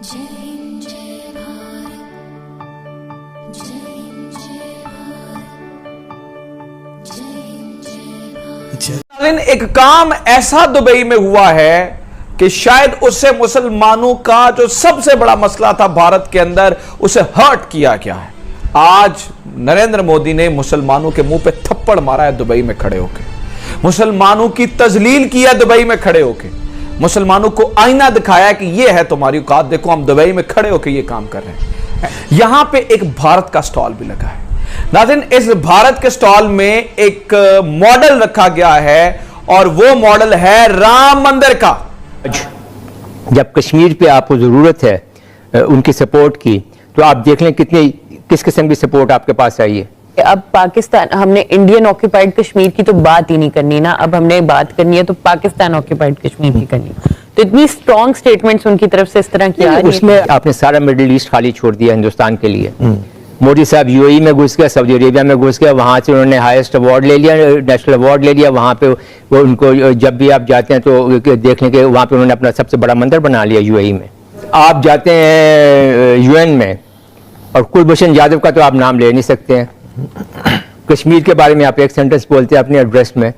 जय हिंद जय भारत, जय हिंद जय भारत, जय हिंद जय भारत। एक काम ऐसा दुबई में हुआ है कि शायद उससे मुसलमानों का जो सबसे बड़ा मसला था भारत के अंदर, उसे हर्ट किया गया है। आज नरेंद्र मोदी ने मुसलमानों के मुंह पे थप्पड़ मारा है दुबई में खड़े होकर, मुसलमानों की तजलील किया दुबई में खड़े होकर, मुसलमानों को आईना दिखाया कि ये है तुम्हारी औकात, देखो हम दुबई में खड़े होकर ये काम कर रहे हैं। यहां पे एक भारत का स्टॉल भी लगा है। नाज़रीन, इस भारत के स्टॉल में एक मॉडल रखा गया है और वो मॉडल है राम मंदिर का। जब कश्मीर पे आपको ज़रूरत है उनकी सपोर्ट की, तो आप देख लें किस किस्म की सपोर्ट आपके पास आई है। अब पाकिस्तान, हमने इंडियन ऑक्यूपाइड कश्मीर की तो बात ही नहीं करनी ना, अब हमने बात करनी है तो पाकिस्तान ऑक्यूपाइड कश्मीर की करनी। तो इतनी स्ट्रॉन्ग स्टेटमेंट्स उनकी तरफ से इस तरह की आ रही है। उसमें आपने सारा मिडिल ईस्ट खाली छोड़ दिया हिंदुस्तान के लिए। मोदी साहब यूएई में घुस गए, सऊदी अरेबिया में घुस गए, वहाँ से उन्होंने हाईएस्ट अवार्ड ले लिया, नेशनल अवार्ड ले लिया। वहाँ पे वो उनको, जब भी आप जाते हैं तो देख लें कि वहाँ पे उन्होंने अपना सबसे बड़ा मंदिर बना लिया यूएई में। आप जाते हैं यूएन में और कुलभूषण यादव का तो आप नाम ले नहीं सकते हैं। कश्मीर के बारे में आप एक सेंटेंस बोलते हैं अपने एड्रेस में।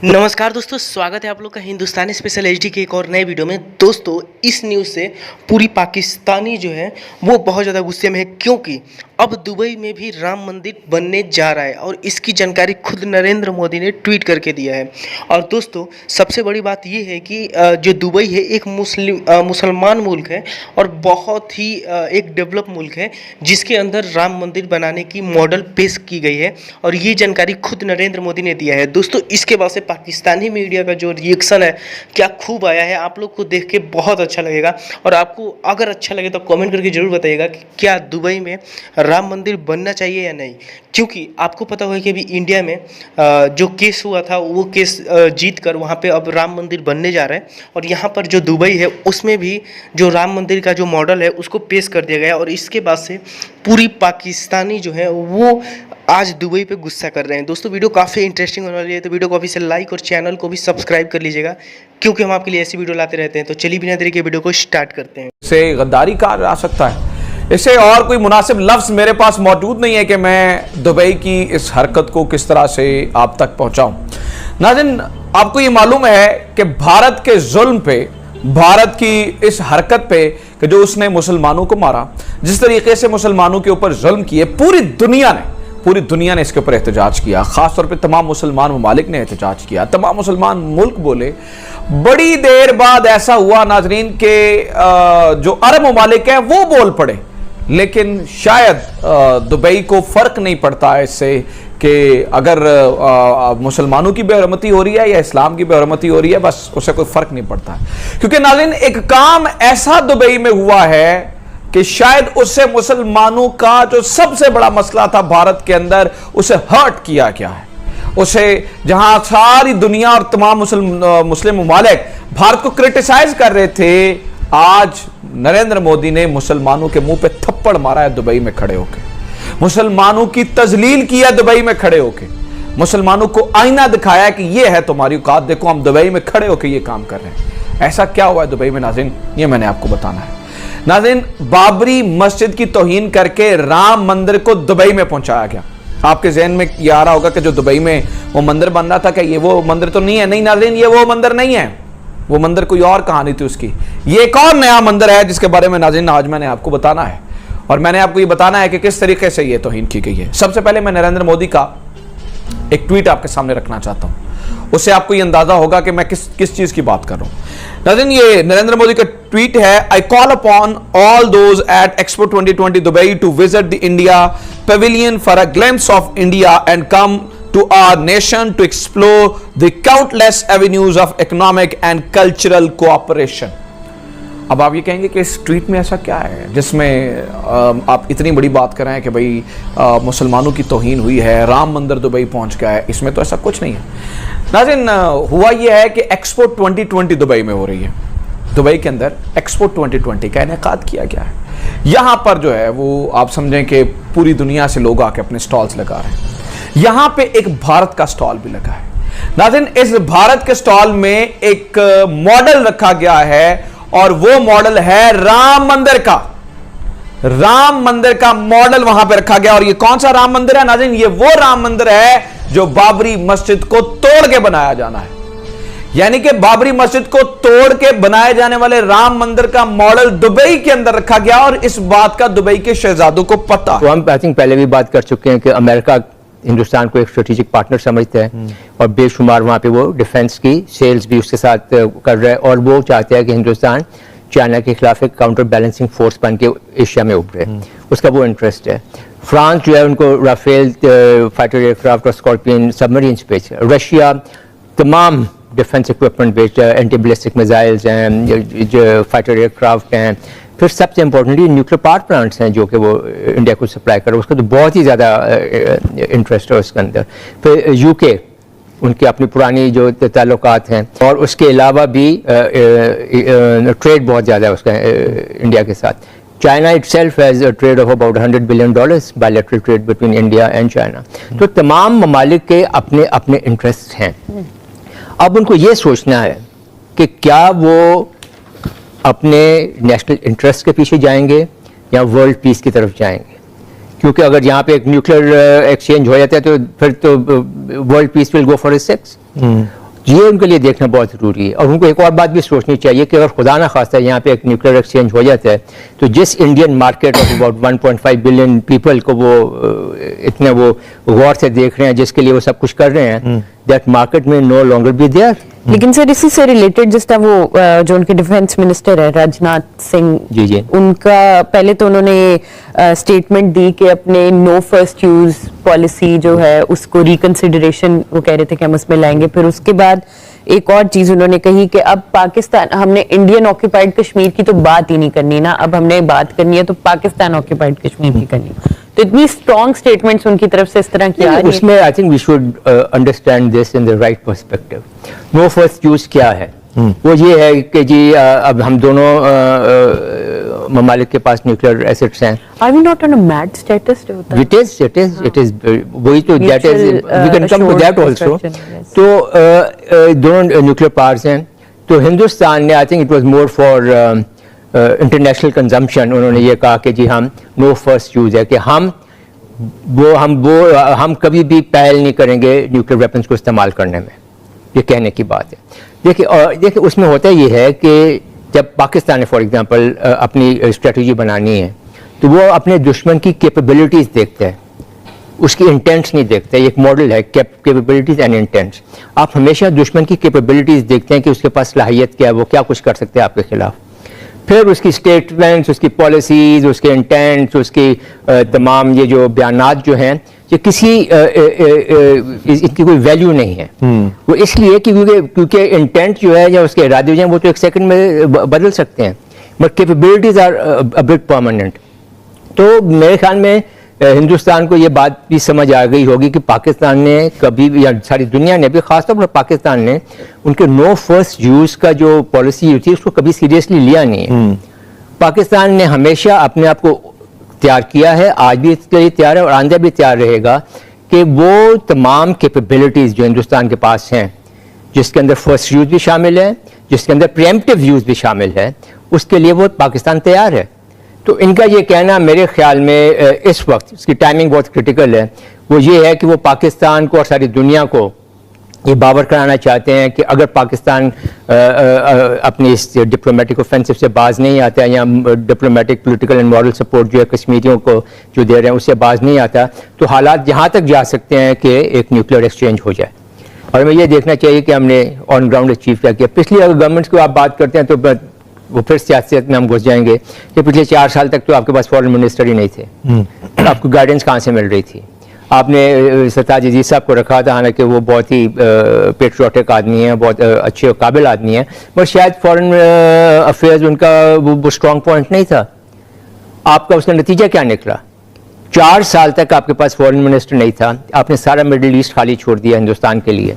नमस्कार दोस्तों, स्वागत है आप लोग का हिंदुस्तानी स्पेशल एचडी के एक और नए वीडियो में। दोस्तों, इस न्यूज़ से पूरी पाकिस्तानी जो है वो बहुत ज़्यादा गुस्से में है, क्योंकि अब दुबई में भी राम मंदिर बनने जा रहा है और इसकी जानकारी खुद नरेंद्र मोदी ने ट्वीट करके दिया है। और दोस्तों, सबसे बड़ी बात ये है कि जो दुबई है एक मुसलमान मुल्क है और बहुत ही एक डेवलप मुल्क है, जिसके अंदर राम मंदिर बनाने की मॉडल पेश की गई है और ये जानकारी खुद नरेंद्र मोदी ने दिया है। दोस्तों, इसके बाद से पाकिस्तानी मीडिया का जो रिएक्शन है क्या खूब आया है, आप लोग को देख के बहुत अच्छा लगेगा। और आपको अगर अच्छा लगे तो कमेंट करके ज़रूर बताइएगा कि क्या दुबई में राम मंदिर बनना चाहिए या नहीं। क्योंकि आपको पता होगा कि अभी इंडिया में जो केस हुआ था वो केस जीत कर वहाँ पे अब राम मंदिर बनने जा रहा है और यहाँ पर जो दुबई है उसमें भी जो राम मंदिर का जो मॉडल है उसको पेश कर दिया गया। और इसके बाद से पूरी पाकिस्तानी जो है वो आज दुबई पे गुस्सा कर रहे हैं। दोस्तों, वीडियो काफ़ी इंटरेस्टिंग होने वाली है, तो वीडियो को अभी से लाइक और चैनल को भी सब्सक्राइब कर लीजिएगा, क्योंकि हम आपके लिए ऐसी वीडियो लाते रहते हैं। तो चलिए बिना देरी के वीडियो को स्टार्ट करते हैं। से गद्दारी कहा जा सकता है, इसे और कोई मुनासिब लफ्ज़ मेरे पास मौजूद नहीं है कि मैं दुबई की इस हरकत को किस तरह से आप तक पहुंचाऊं। नाज़रीन, आपको ये मालूम है कि भारत के जुल्म पे, भारत की इस हरकत पे कि जो उसने मुसलमानों को मारा, जिस तरीके से मुसलमानों के ऊपर जुल्म किए, पूरी दुनिया ने इसके ऊपर एहतजाज किया। खासतौर पे तमाम मुसलमान ममालिक ने एहतजाज किया, तमाम मुसलमान मुल्क बोले। बड़ी देर बाद ऐसा हुआ नाजरीन के जो अरब ममालिक हैं वो बोल पड़े, लेकिन शायद दुबई को फर्क नहीं पड़ता है इससे कि अगर मुसलमानों की बेहरमती हो रही है या इस्लाम की बेहरमती हो रही है, बस उसे कोई फर्क नहीं पड़ता। क्योंकि नाज़रीन, एक काम ऐसा दुबई में हुआ है कि शायद उससे मुसलमानों का जो सबसे बड़ा मसला था भारत के अंदर, उसे हर्ट किया गया है। उसे, जहां सारी दुनिया और तमाम मुस्लिम ममालिक भारत को क्रिटिसाइज कर रहे थे, आज नरेंद्र मोदी ने मुसलमानों के मुंह पे थप्पड़ मारा है दुबई में खड़े होकर, मुसलमानों की तजलील किया दुबई में खड़े होकर, मुसलमानों को आईना दिखाया कि ये है तुम्हारी औकात, देखो हम दुबई में खड़े होकर ये काम कर रहे हैं। ऐसा क्या हुआ है दुबई में नाज़रीन, ये मैंने आपको बताना है। नाज़रीन, बाबरी मस्जिद की तौहीन करके राम मंदिर को दुबई में पहुंचाया गया। आपके ज़हन में ये आ रहा होगा कि जो दुबई में वो मंदिर बन रहा था, क्या ये वो मंदिर तो नहीं है? नहीं नाज़रीन, ये वो मंदिर नहीं है, वो मंदिर कोई और कहानी थी उसकी। ये एक और नया मंदिर है जिसके बारे में नाज़रीन आज मैंने आपको बताना है, और मैंने आपको ये बताना है कि किस तरीके से ये तौहीन की गई है। सबसे पहले मैं नरेंद्र मोदी का एक ट्वीट आपके सामने रखना चाहता हूँ, उससे आपको ये अंदाजा होगा कि मैं किस चीज की बात कर रहा हूं। नाज़रीन, ये नरेंद्र मोदी का ट्वीट है। I call upon all those at Expo 2020 Dubai to visit the India pavilion for a glimpse of India and come to our nation to explore the countless avenues of economic and cultural cooperation। अब आप ये कहेंगे कि इस tweet में ऐसा क्या है जिसमें आप इतनी बड़ी बात कर रहे हैं कि भाई मुसलमानों की तौहीन हुई है, राम मंदिर दुबई पहुंच गया है। इसमें तो ऐसा कुछ नहीं है नाज़रीन। हुआ यह है कि एक्सपो 2020 दुबई में हो रही है। दुबई के अंदर एक्सपो 2020 का इनेकाद किया गया है। यहाँ पर जो है वो आप समझें कि पूरी दुनिया से लोग आके अपने स्टॉल्स लगा रहे हैं। यहाँ पे एक भारत का स्टॉल भी लगा है। नाज़रीन, इस भारत के स्टॉल में एक मॉडल रखा गया है और वो मॉडल है राम मंदिर का। राम मंदिर का मॉडल वहां पे रखा गया। और ये कौन सा राम मंदिर है नाज़रीन? ये वो राम मंदिर है जो बाबरी मस्जिद को तोड़ के बनाया जाना है। यानी कि बाबरी मस्जिद को तोड़ के बनाए जाने वाले राम मंदिर का मॉडल दुबई के अंदर रखा गया और इस बात का दुबई के शहजादों को पता। तो हम आई थिंक पहले भी बात कर चुके हैं कि अमेरिका हिंदुस्तान को एक स्ट्रेटेजिक पार्टनर समझता है और बेशुमार वहाँ पे वो डिफेंस की सेल्स भी उसके साथ कर रहा है और वो चाहता है कि हिंदुस्तान चाइना के खिलाफ एक काउंटर बैलेंसिंग फोर्स बन के एशिया में उभरे। उसका वो इंटरेस्ट है। फ्रांस जो है उनको राफेल फाइटर एयरक्राफ्ट और स्कॉर्पियन सबमरीन्स बेच, रशिया तमाम डिफेंस इक्विपमेंट बेच, एंटी बैलिस्टिक मिसाइल्स हैं, जो फाइटर एयरक्राफ्ट हैं, फिर सबसे इम्पोर्टेंटली न्यूक्लियर पावर प्लांट्स हैं जो कि वो इंडिया को सप्लाई कर रहा है, उसका तो बहुत ही ज़्यादा इंटरेस्ट है उसके अंदर। फिर यूके, उनकी अपनी पुरानी जो ताल्लुकात हैं और उसके अलावा भी ट्रेड बहुत ज़्यादा है उसका इंडिया के साथ। China itself has a trade of about $100 billion bilateral trade between India and China। तो तमाम ममालिक के अपने अपने इंटरेस्ट हैं। अब उनको ये सोचना है कि क्या वो अपने नेशनल इंटरेस्ट के पीछे जाएंगे या वर्ल्ड पीस की तरफ जाएंगे, क्योंकि अगर यहाँ पे एक न्यूक्लियर एक्सचेंज हो जाता है तो फिर तो world peace will go for its sex. ये उनके लिए देखना बहुत ज़रूरी है। और उनको एक और बात भी सोचनी चाहिए कि अगर खुदा ना खास्ता यहाँ पे एक न्यूक्लियर एक्सचेंज हो जाता है तो जिस Indian market of about 1.5 billion people को वो इतने वो गौर से देख रहे हैं, जिसके लिए वो सब कुछ कर रहे हैं, दैट मार्केट में नो लॉन्गर बी देयर। लेकिन सर इसी से रिलेटेड जिस तरह वो जो उनके डिफेंस मिनिस्टर है राजनाथ सिंह जी उनका पहले तो उन्होंने स्टेटमेंट दी कि अपने नो फर्स्ट यूज पॉलिसी जो है उसको रिकंसिडरेशन वो कह रहे थे कि हम उसमें लाएंगे। फिर उसके बाद एक और चीज उन्होंने कही कि अब पाकिस्तान, हमने इंडियन ऑक्यूपाइड कश्मीर की तो बात ही नहीं करनी ना, अब हमने बात करनी है तो पाकिस्तान ऑक्यूपाइड कश्मीर की करनी है। तो इतनी स्ट्रॉन्ग स्टेटमेंट्स उनकी तरफ से इस तरह की आ रही है। उसमें I think we should understand this in the right perspective. No first use क्या है? वो ये है कि जी अब हम दोनों ममालिक के पास न्यूक्लियर एसेट्स हैं। Are we not on a mad status? It is वही तो that is we can come to that also। तो दोनों न्यूक्लियर पावर्स हैं, तो हिंदुस्तान ने I think it was more for international consumption. उन्होंने ये कहा कि जी हम नो फर्स्ट यूज है कि हम कभी भी पहल नहीं करेंगे न्यूक्लियर वेपन्स को इस्तेमाल करने में। ये कहने की बात है। देखिए उसमें होता ये है कि जब पाकिस्तान ने फॉर एग्जांपल अपनी स्ट्रेटजी बनानी है तो वो अपने दुश्मन की कैपेबिलिटीज़ देखते हैं, उसकी इंटेंट्स नहीं देखते। एक मॉडल है कैपेबिलिटीज़ एंड इंटेंट्स। आप हमेशा दुश्मन की कैपेबिलिटीज़ देखते हैं कि उसके पास सलाहियत क्या है, वो क्या कुछ कर सकते हैं आपके खिलाफ। फिर उसकी स्टेटमेंट्स, उसकी पॉलिसीज़, उसके इंटेंट्स, उसकी तमाम ये जो बयानात जो हैं ये किसी इनकी कोई वैल्यू नहीं है। वो इसलिए क्योंकि इंटेंट जो है या उसके इरादे जो हैं वो तो एक सेकंड में बदल सकते हैं, but capabilities are a bit permanent. तो मेरे ख्याल में हिंदुस्तान को ये बात भी समझ आ गई होगी कि पाकिस्तान ने कभी भी, या सारी दुनिया ने भी, खासतौर पर पाकिस्तान ने उनके नो फर्स्ट यूज का जो पॉलिसी थी उसको कभी सीरियसली लिया नहीं है। पाकिस्तान ने हमेशा अपने आप को तैयार किया है, आज भी इसके लिए तैयार है और आंदा भी तैयार रहेगा कि वो तमाम कैपेबिलिटीज़ जो हिंदुस्तान के पास हैं, जिसके अंदर फर्स्ट यूज भी शामिल है, जिसके अंदर प्रीएम्प्टिव यूज भी शामिल है, उसके लिए वो पाकिस्तान तैयार है। तो इनका ये कहना मेरे ख्याल में इस वक्त इसकी टाइमिंग बहुत क्रिटिकल है। वो ये है कि वो पाकिस्तान को और सारी दुनिया को ये बावर कराना चाहते हैं कि अगर पाकिस्तान अपनी इस डिप्लोमेटिक ऑफेंसिव से बाज नहीं आता है या diplomatic political and moral support जो है कश्मीरियों को जो दे रहे हैं उससे बाज नहीं आता, तो हालात यहाँ तक जा सकते हैं कि एक न्यूक्लियर एक्सचेंज हो जाए। और हमें ये देखना चाहिए कि हमने ऑन ग्राउंड अचीव क्या किया। पिछली अगर गवर्नमेंट्स को आप बात करते हैं तो वो फिर सियासत में हम घुस जाएंगे कि पिछले 4 साल तक तो आपके पास फॉरेन मिनिस्टर ही नहीं थे, आपको गाइडेंस कहाँ से मिल रही थी? आपने सरताज अजीज साहब को रखा था, हालांकि वो बहुत ही पेट्रियोटिक आदमी है, बहुत अच्छे और काबिल आदमी है, पर शायद फॉरेन अफेयर्स उनका वो स्ट्रॉन्ग पॉइंट नहीं था। आपका उसका नतीजा क्या निकला? 4 साल तक आपके पास फॉरेन मिनिस्टर नहीं था, आपने सारा मिडिल ईस्ट खाली छोड़ दिया हिंदुस्तान के लिए।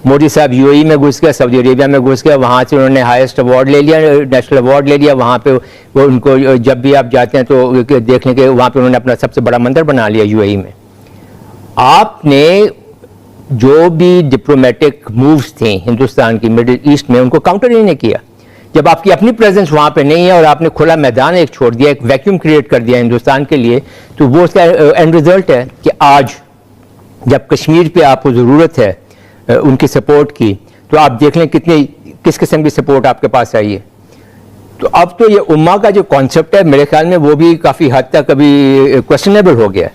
मोदी साहब यूएई में घुस गया, सऊदी अरेबिया में घुस गया, वहाँ से उन्होंने हाईएस्ट अवार्ड ले लिया, नेशनल अवार्ड ले लिया। वहाँ पे वो उनको जब भी आप जाते हैं तो देखने के वहाँ पे उन्होंने अपना सबसे बड़ा मंदिर बना लिया यूएई में। आपने जो भी डिप्लोमेटिक मूव्स थे हिंदुस्तान की मिडिल ईस्ट में उनको काउंटर ही नहीं किया। जब आपकी अपनी प्रेजेंस वहाँ पे नहीं है और आपने खुला मैदान एक छोड़ दिया, एक वैक्यूम क्रिएट कर दिया हिंदुस्तान के लिए, तो वो उसका एंड रिजल्ट है कि आज जब कश्मीर पे आपको ज़रूरत है उनकी सपोर्ट की, तो आप देख लें किस किस्म की सपोर्ट आपके पास आई है। तो अब तो ये उम्मा का जो कॉन्सेप्ट है मेरे ख्याल में वो भी काफ़ी हद तक अभी क्वेश्चनेबल हो गया है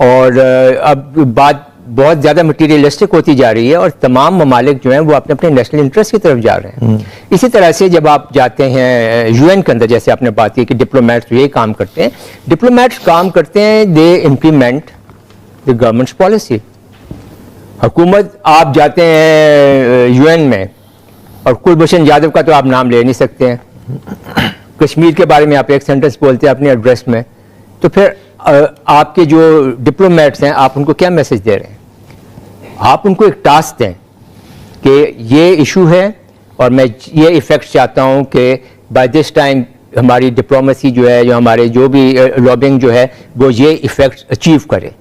और अब बात बहुत ज़्यादा मटीरियलिस्टिक होती जा रही है और तमाम ममालिक जो हैं वो अपने अपने नेशनल इंटरेस्ट की तरफ जा रहे हैं। इसी तरह से जब आप जाते हैं यूएन के अंदर, जैसे आपने बात की कि डिप्लोमेट्स यही काम करते हैं, डिप्लोमेट्स काम करते हैं, they implement the governments policy. हुकूमत, आप जाते हैं यूएन में और कुलभूषण यादव का तो आप नाम ले नहीं सकते हैं, कश्मीर के बारे में आप एक सेंटेंस बोलते हैं अपने एड्रेस में, तो फिर आपके जो डिप्लोमेट्स हैं आप उनको क्या मैसेज दे रहे हैं? आप उनको एक टास्क दें कि ये इशू है और मैं ये इफ़ेक्ट चाहता हूँ कि बाय दिस टाइम हमारी डिप्लोमेसी जो है, जो हमारे जो भी लॉबिंग जो है वो ये इफ़ेक्ट अचीव करे।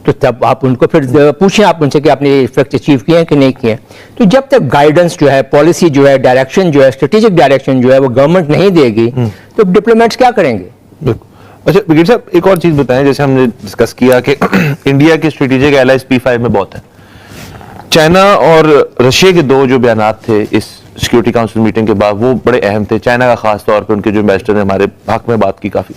तो तब आप उनको फिर पूछें आप उनसे कि आपने ये इफेक्ट अचीव किए हैं कि नहीं किए। तो जब तक गाइडेंस जो है, पॉलिसी जो है, डायरेक्शन जो है, स्ट्रेटेजिक डायरेक्शन जो है वो गवर्नमेंट नहीं देगी तो डिप्लोमेट्स क्या करेंगे? अच्छा ब्रिगेड साहब, एक और चीज बताएं, जैसे हमने डिस्कस किया कि इंडिया के स्ट्रेटेजिक एलाइज P5 में बहुत है। चाइना और रशिया के दो जो बयानात थे इस सिक्योरिटी काउंसिल मीटिंग के बाद वो बड़े अहम थे। चाइना का खास तौर पर उनके जो एम्बेसडर ने हमारे हक में बात की काफी।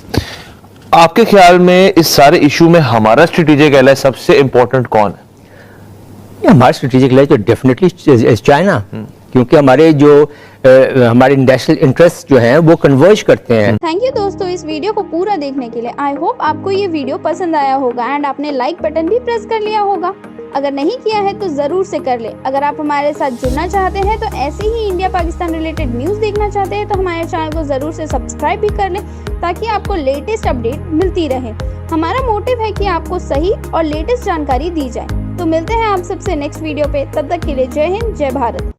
आपके ख्याल में इस सारे इशू में हमारा स्ट्रेटेजिक एलाइज सबसे इंपॉर्टेंट कौन है? हमारा स्ट्रेटेजिक एलाइज तो डेफिनेटली चाइना, क्योंकि हमारे जो हमारे नेशनल इंटरेस्ट जो हैं वो कन्वर्ज करते हैं। थैंक यू दोस्तों इस वीडियो को पूरा देखने के लिए। आई होप आपको ये वीडियो पसंद आया होगा एंड आपने लाइक बटन भी प्रेस कर लिया होगा। अगर नहीं किया है तो जरूर से कर ले। अगर आप हमारे साथ जुड़ना चाहते हैं तो ऐसे ही इंडिया पाकिस्तान रिलेटेड न्यूज़ देखना चाहते हैं तो हमारे चैनल को जरूर से सब्सक्राइब भी कर ले ताकि आपको लेटेस्ट अपडेट मिलती रहे। हमारा मोटिव है कि आपको सही और लेटेस्ट जानकारी दी जाए। तो मिलते हैं आप सबसे नेक्स्ट वीडियो पे, तब तक के लिए जय हिंद, जय भारत।